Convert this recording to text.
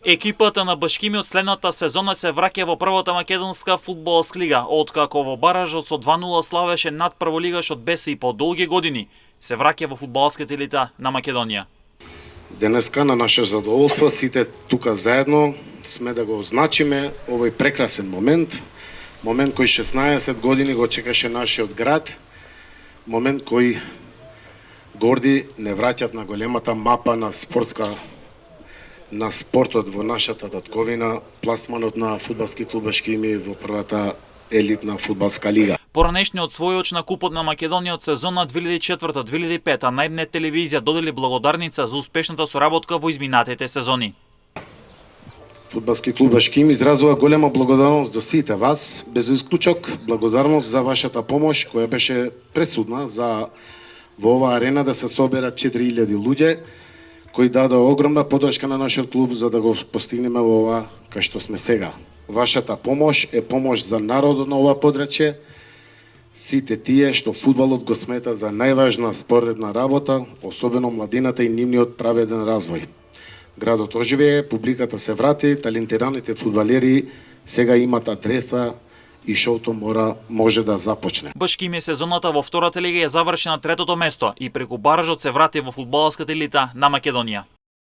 Екипата на Башкими од следната сезона се враќа во првата македонска фудбалска лига, откако во баражот со 2:0 славеше над прволигашот Беси и по долги години се враќа во фудбалската елита на Македонија. Денеска на наше задоволство сите тука заедно сме да го означиме овој прекрасен момент кој 16 години го чекаше нашиот град, момент кој горди не враќат на големата мапа на спортот во нашата татковина, пласманот на фудбалски клуб Башкими во првата елитна фудбалска лига. Поранешниот својоч на Купот на Македонија од сезона 2004-2005 најбнет телевизија додели благодарница за успешната соработка во изминатите сезони. Фудбалски клуб Башкими изразува голема благодарност до сите вас, без исклучок благодарност за вашата помош која беше пресудна за во оваа арена да се соберат 4000 луѓе кои даде огромна поддршка на нашиот клуб за да го постигнеме во ова кај што сме сега. Вашата помош е помош за народот на ова подрачје, сите тие што фудбалот го смета за најважна споредна работа, особено младината и нивниот праведен развој. Градот оживее, публиката се врати, талентираните фудбалери сега имат адреса и шоуто може да започне. Башкими сезоната во втората лига ја заврши на третото место и преку баражот се врати во фудбалската елита на Македонија.